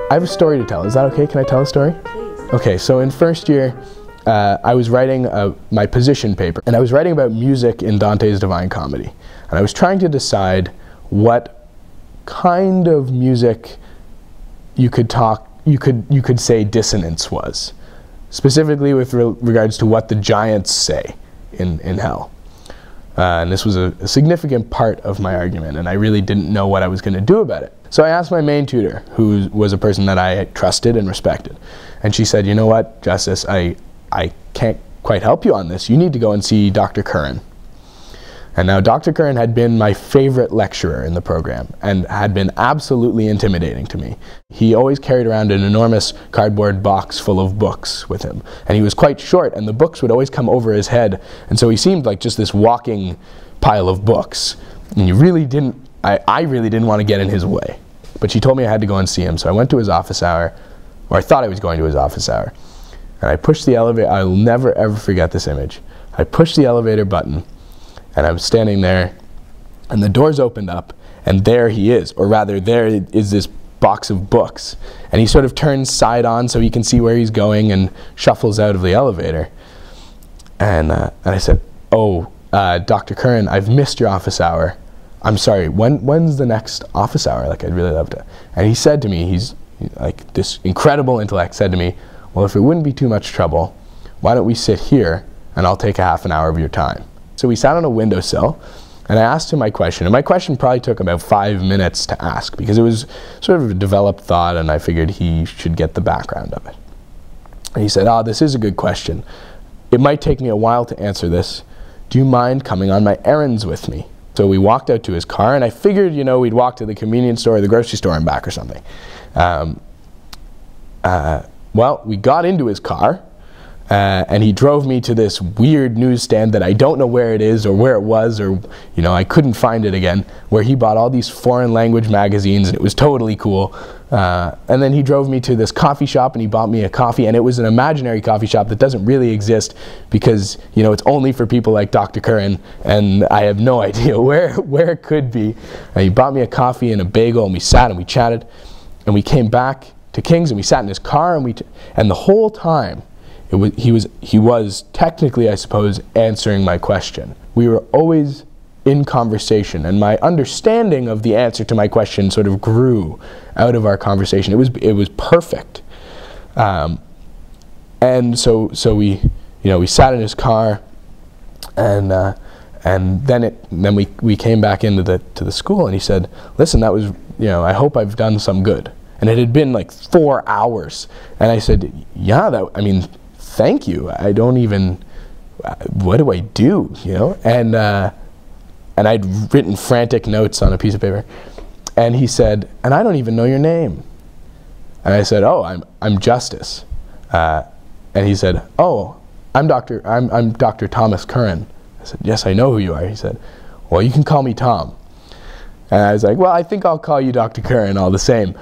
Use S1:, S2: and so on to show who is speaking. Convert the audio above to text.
S1: I have a story to tell. Is that okay? Can I tell a story?
S2: Please.
S1: Okay, so in first year, I was writing my position paper, and I was writing about music in Dante's Divine Comedy. And I was trying to decide what kind of music you could say dissonance was, specifically with regards to what the giants say in hell. And this was a significant part of my argument, and I really didn't know what I was going to do about it. So I asked my main tutor, who was a person that I trusted and respected, and she said, you know what, Justice, I can't quite help you on this. You need to go and see Dr. Curran. And now Dr. Curran had been my favorite lecturer in the program and had been absolutely intimidating to me. He always carried around an enormous cardboard box full of books with him. And he was quite short, and the books would always come over his head. And so he seemed like just this walking pile of books. And I really didn't want to get in his way. But she told me I had to go and see him. So I went to his office hour, or I thought I was going to his office hour. And I pushed the elevator. I'll never ever forget this image. I pushed the elevator button, and I was standing there, and the doors opened up, and there he is, or rather there is this box of books. And he sort of turns side on so he can see where he's going and shuffles out of the elevator. And I said, oh, Dr. Curran, I've missed your office hour. I'm sorry, when's the next office hour? Like, I'd really love to. And he said to me, he's like this incredible intellect, said to me, well, if it wouldn't be too much trouble, why don't we sit here and I'll take a half an hour of your time. So we sat on a windowsill, and I asked him my question. And my question probably took about 5 minutes to ask, because it was sort of a developed thought, and I figured he should get the background of it. And he said, oh, this is a good question. It might take me a while to answer this. Do you mind coming on my errands with me? So we walked out to his car, and I figured, you know, we'd walk to the convenience store or the grocery store and back or something. Well, we got into his car, and he drove me to this weird newsstand that I don't know where it is or where it was, or, you know, I couldn't find it again, where he bought all these foreign language magazines, and it was totally cool. And then he drove me to this coffee shop, and he bought me a coffee, and it was an imaginary coffee shop that doesn't really exist because, you know, it's only for people like Dr. Curran, and I have no idea where it could be. And he bought me a coffee and a bagel, and we sat and we chatted, and we came back to King's, and we sat in his car, and the whole time, he was technically, I suppose, answering my question. We were always in conversation, and my understanding of the answer to my question sort of grew out of our conversation. It was perfect. And so we sat in his car, and then we came back into the school, and he said, listen, that was, you know, I hope I've done some good. And it had been like 4 hours, and I said, yeah, I mean, thank you. I don't even, what do I do, you know? And I'd written frantic notes on a piece of paper, and he said, and I don't even know your name. And I said, oh, I'm Justice. And he said, oh, I'm Dr. Thom Curran. I said, yes, I know who you are. He said, well, you can call me Tom. And I was like, well, I think I'll call you Dr. Curran all the same.